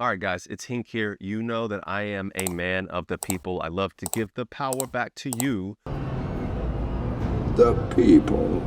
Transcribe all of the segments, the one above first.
All right, guys, it's Hink here. You know that I am a man of the people. I love to give the power back to you. The people.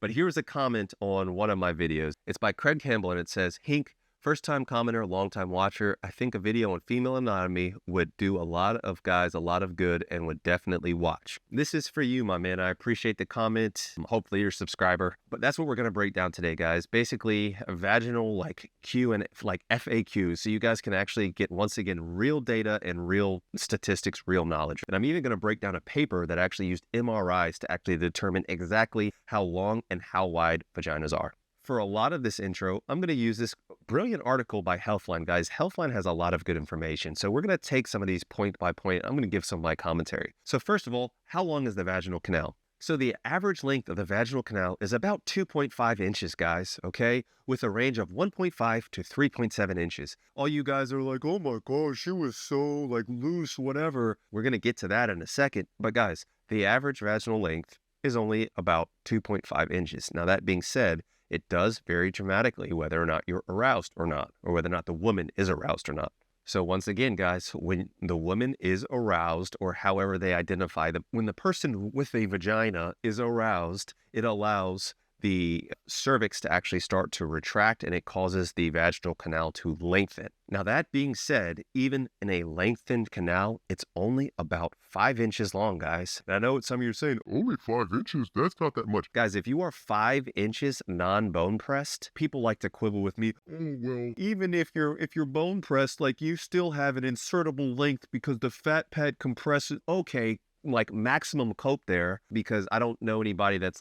But here's a comment on one of my videos. It's by Craig Campbell, and it says, Hink, first-time commenter, long-time watcher. I think a video on female anatomy would do a lot of guys a lot of good and would definitely watch. This is for you, my man. I appreciate the comment. Hopefully you're a subscriber. But that's what we're going to break down today, guys. Basically, a vaginal Q and FAQs, so you guys can actually get, once again, real data and real statistics, real knowledge. And I'm even going to break down a paper that actually used MRIs to actually determine exactly how long and how wide vaginas are. For a lot of this intro, I'm going to use this brilliant article by Healthline, guys. Healthline has a lot of good information. So we're going to take some of these point by point. I'm going to give some of my commentary. So first of all, how long is the vaginal canal? So the average length of the vaginal canal is about 2.5 inches, guys, okay? With a range of 1.5 to 3.7 inches. All you guys are like, oh my gosh, she was so loose, whatever. We're going to get to that in a second. But guys, the average vaginal length is only about 2.5 inches. Now that being said, it does vary dramatically whether or not you're aroused or not, or whether or not the woman is aroused or not. So once again, guys, when the woman is aroused, or however they identify them, when the person with a vagina is aroused, it allows the cervix to actually start to retract, and it causes the vaginal canal to lengthen. Now, that being said, even in a lengthened canal, it's only about 5 inches long, guys. And I know what some of you are saying, only 5 inches? That's not that much. Guys, if you are 5 inches non-bone pressed, people like to quibble with me, oh, well, even if you're bone pressed, you still have an insertable length because the fat pad compresses. Okay, maximum cope there, because I don't know anybody that's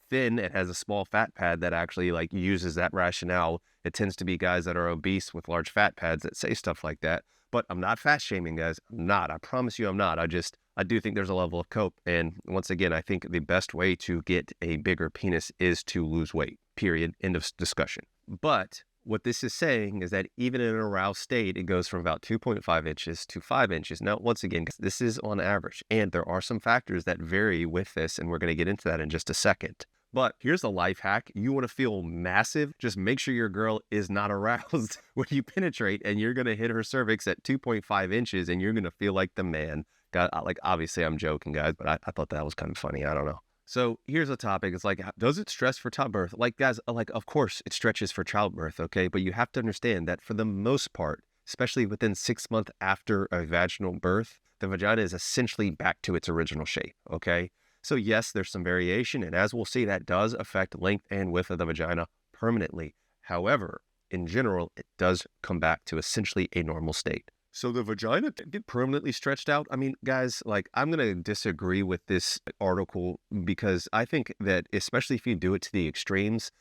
thin and has a small fat pad that actually uses that rationale. It tends to be guys that are obese with large fat pads that say stuff like that. But I'm not fat shaming, guys. I'm not. I promise you I'm not. I do think there's a level of cope. And once again, I think the best way to get a bigger penis is to lose weight, period. End of discussion. But what this is saying is that even in an aroused state, it goes from about 2.5 inches to 5 inches. Now, once again, this is on average, and there are some factors that vary with this, and we're going to get into that in just a second. But here's a life hack. You want to feel massive? Just make sure your girl is not aroused when you penetrate, and you're going to hit her cervix at 2.5 inches, and you're going to feel like the man. God, obviously, I'm joking, guys, but I thought that was kind of funny. I don't know. So here's a topic. It's does it stress for childbirth? Guys, of course it stretches for childbirth, okay? But you have to understand that for the most part, especially within 6 months after a vaginal birth, the vagina is essentially back to its original shape, okay? So yes, there's some variation, and as we'll see, that does affect length and width of the vagina permanently. However, in general, it does come back to essentially a normal state. So the vagina get permanently stretched out? I mean, guys, I'm going to disagree with this article, because I think that especially if you do it to the extremes,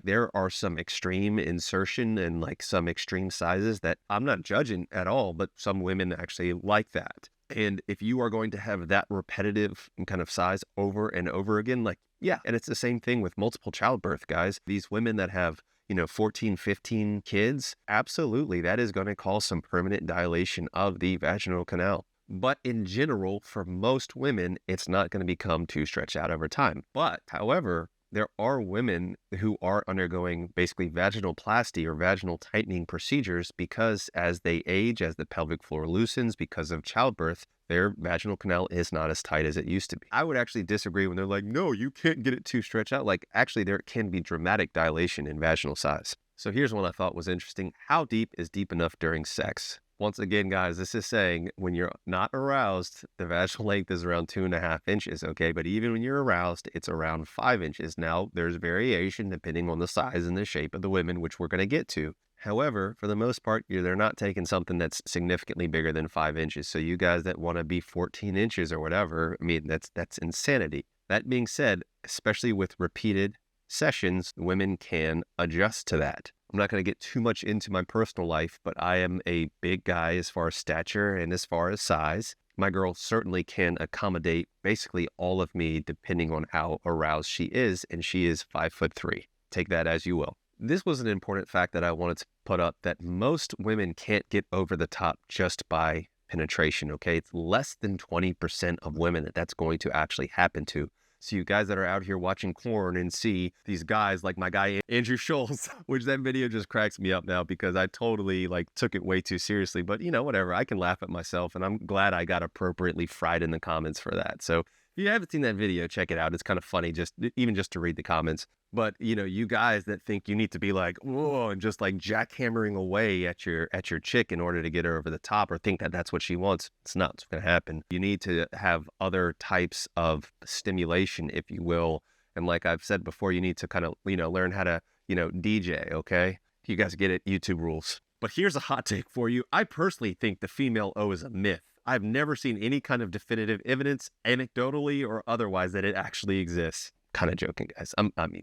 there are some extreme insertion and some extreme sizes that I'm not judging at all, but some women actually like that. And if you are going to have that repetitive kind of size over and over again, yeah, and it's the same thing with multiple childbirth, guys. These women that have, 14, 15 kids, absolutely, that is going to cause some permanent dilation of the vaginal canal. But in general, for most women, it's not going to become too stretched out over time. But, however, there are women who are undergoing basically vaginoplasty or vaginal tightening procedures because as they age, as the pelvic floor loosens because of childbirth, their vaginal canal is not as tight as it used to be. I would actually disagree when they're like, no, you can't get it too stretched out. Actually, there can be dramatic dilation in vaginal size. So here's one I thought was interesting. How deep is deep enough during sex? Once again, guys, this is saying when you're not aroused, the vaginal length is around 2.5 inches, okay? But even when you're aroused, it's around 5 inches. Now, there's variation depending on the size and the shape of the women, which we're going to get to. However, for the most part, they're not taking something that's significantly bigger than 5 inches. So you guys that want to be 14 inches or whatever, I mean, that's insanity. That being said, especially with repeated sessions, women can adjust to that. I'm not going to get too much into my personal life, but I am a big guy as far as stature and as far as size. My girl certainly can accommodate basically all of me depending on how aroused she is, and she is 5'3". Take that as you will. This was an important fact that I wanted to put up, that most women can't get over the top just by penetration, okay? It's less than 20% of women that's going to actually happen to. So you guys that are out here watching porn and see these guys like my guy Andrew Schultz, which that video just cracks me up now because I totally like took it way too seriously. But you know, whatever, I can laugh at myself, and I'm glad I got appropriately fried in the comments for that. So if you haven't seen that video, check it out. It's kind of funny, just to read the comments. But you know, you guys that think you need to be like, whoa, and just like jackhammering away at your chick in order to get her over the top, or think that that's what she wants, it's not what's going to happen. You need to have other types of stimulation, if you will. And like I've said before, you need to kind of, learn how to, DJ, okay? You guys get it, YouTube rules. But here's a hot take for you. I personally think the female O is a myth. I've never seen any kind of definitive evidence, anecdotally or otherwise, that it actually exists. Kind of joking, guys.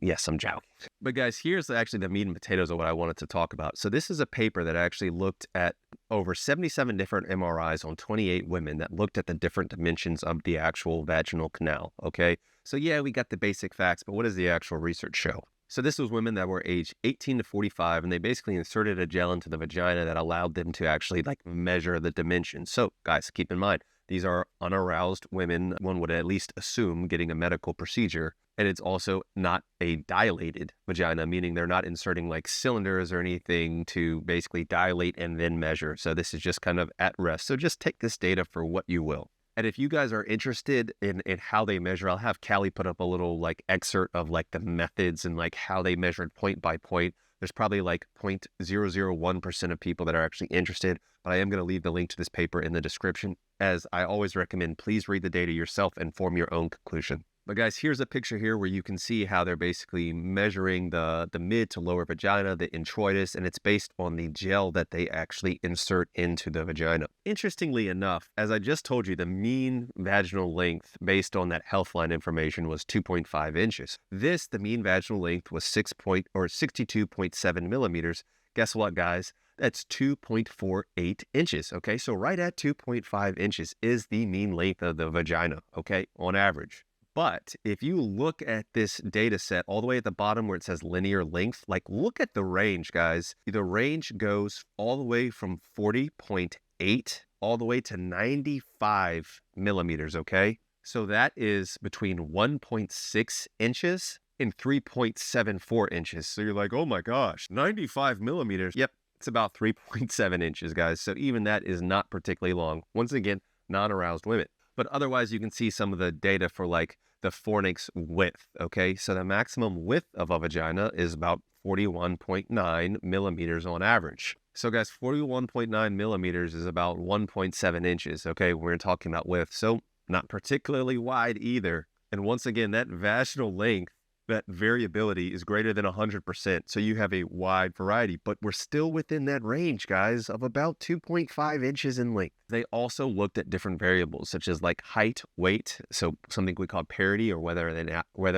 Yes, I'm joking. But guys, here's actually the meat and potatoes of what I wanted to talk about. So this is a paper that actually looked at over 77 different MRIs on 28 women that looked at the different dimensions of the actual vaginal canal, okay? So yeah, we got the basic facts, but what does the actual research show? So this was women that were aged 18 to 45, and they basically inserted a gel into the vagina that allowed them to actually like measure the dimensions. So guys, keep in mind, these are unaroused women, one would at least assume, getting a medical procedure. And it's also not a dilated vagina, meaning they're not inserting like cylinders or anything to basically dilate and then measure. So this is just kind of at rest. So just take this data for what you will. And if you guys are interested in how they measure, I'll have Callie put up a little like excerpt of like the methods and like how they measured point by point. There's probably like 0.001% of people that are actually interested, but I am going to leave the link to this paper in the description. As I always recommend, please read the data yourself and form your own conclusion. But guys, here's a picture here where you can see how they're basically measuring the mid to lower vagina, the introitus, and it's based on the gel that they actually insert into the vagina. Interestingly enough, as I just told you, the mean vaginal length based on that Healthline information was 2.5 inches. The mean vaginal length was 62.7 millimeters. Guess what, guys? That's 2.48 inches, okay? So right at 2.5 inches is the mean length of the vagina, okay, on average. But if you look at this data set all the way at the bottom where it says linear length, like look at the range, guys. The range goes all the way from 40.8 all the way to 95 millimeters, okay? So that is between 1.6 inches and 3.74 inches. So you're like, oh my gosh, 95 millimeters. Yep, it's about 3.7 inches, guys. So even that is not particularly long. Once again, non-aroused women. But otherwise, you can see some of the data for like the fornix width, okay? So the maximum width of a vagina is about 41.9 millimeters on average. So guys, 41.9 millimeters is about 1.7 inches, okay? We're talking about width. So not particularly wide either. And once again, that vaginal length, that variability is greater than 100%. So you have a wide variety, but we're still within that range, guys, of about 2.5 inches in length. They also looked at different variables, such as like height, weight, so something we call parity, or whether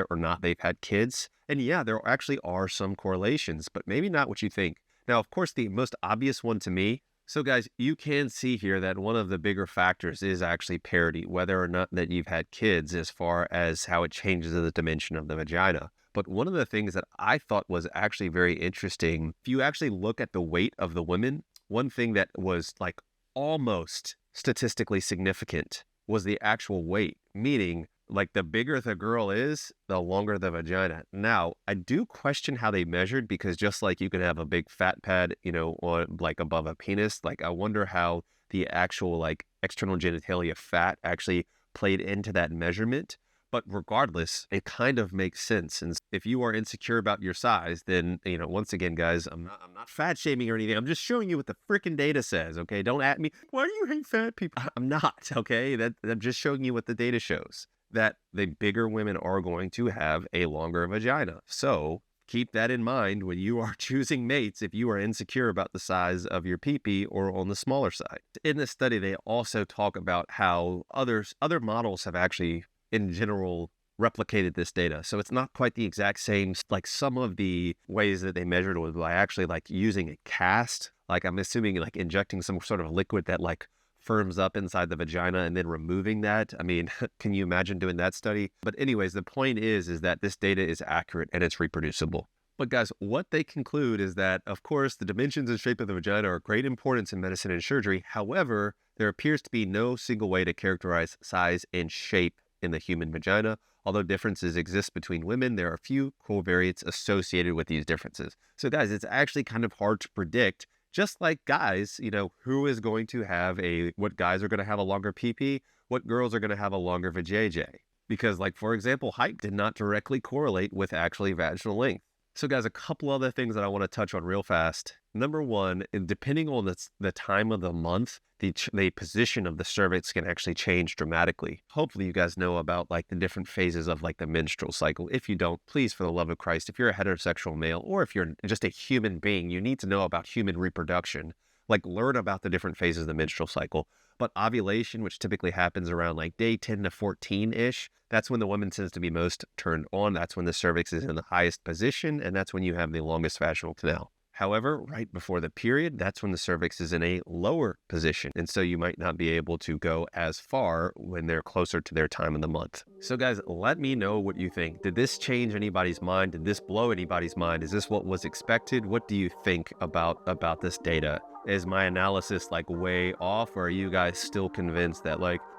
or not they've had kids. And yeah, there actually are some correlations, but maybe not what you think. Now, of course, the most obvious one to me, so guys, you can see here that one of the bigger factors is actually parity, whether or not that you've had kids, as far as how it changes the dimension of the vagina. But one of the things that I thought was actually very interesting, if you actually look at the weight of the women, one thing that was like almost statistically significant was the actual weight, meaning like the bigger the girl is, the longer the vagina. Now, I do question how they measured, because just like you can have a big fat pad, or like above a penis, like I wonder how the actual like external genitalia fat actually played into that measurement. But regardless, it kind of makes sense. And if you are insecure about your size, then, once again, guys, I'm not fat shaming or anything. I'm just showing you what the freaking data says, okay? Don't at me, why do you hate fat people? I'm not, okay? I'm just showing you what the data shows, that the bigger women are going to have a longer vagina. So keep that in mind when you are choosing mates, if you are insecure about the size of your pee-pee or on the smaller side. In this study, they also talk about how other models have actually, in general, replicated this data. So it's not quite the exact same. Like some of the ways that they measured was by actually like using a cast, like I'm assuming like injecting some sort of liquid that like firms up inside the vagina and then removing that. I mean, can you imagine doing that study? But anyways, the point is that this data is accurate and it's reproducible. But guys, what they conclude is that, of course, the dimensions and shape of the vagina are of great importance in medicine and surgery. However, there appears to be no single way to characterize size and shape in the human vagina. Although differences exist between women, there are a few covariates associated with these differences. So guys, it's actually kind of hard to predict, just like guys, who is going to have what guys are going to have a longer PP, what girls are going to have a longer VJJ. Because for example, height did not directly correlate with actually vaginal length. So guys, a couple other things that I want to touch on real fast. Number one, depending on the time of the month, the position of the cervix can actually change dramatically. Hopefully you guys know about the different phases of the menstrual cycle. If you don't, please, for the love of Christ, if you're a heterosexual male or if you're just a human being, you need to know about human reproduction. Learn about the different phases of the menstrual cycle. But ovulation, which typically happens around day 10 to 14-ish, that's when the woman tends to be most turned on. That's when the cervix is in the highest position, and that's when you have the longest vaginal canal. However, right before the period, that's when the cervix is in a lower position. And so you might not be able to go as far when they're closer to their time of the month. So guys, let me know what you think. Did this change anybody's mind? Did this blow anybody's mind? Is this what was expected? What do you think about this data? Is my analysis way off, or are you guys still convinced that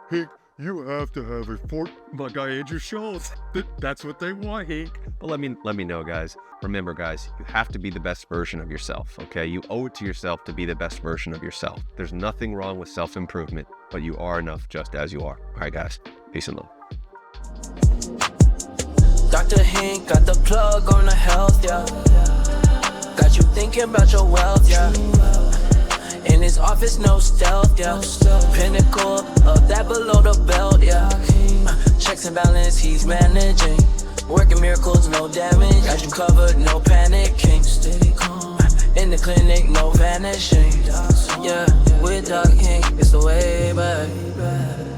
hey, you have to have a fort, my guy Andrew Schultz. That's what they want, Hink. But let me know, guys. Remember, guys, you have to be the best version of yourself, okay? You owe it to yourself to be the best version of yourself. There's nothing wrong with self-improvement, but you are enough just as you are. All right, guys. Peace and love. Dr. Hink got the plug on the health, yeah. Got you thinking about your wealth, yeah. In his office, no stealth, yeah. Pinnacle of that below the belt, yeah. Checks and balance, he's managing. Working miracles, no damage. Got you covered, no panicking. Stay calm. In the clinic, no vanishing. Yeah, with Doc Hink, it's the way back.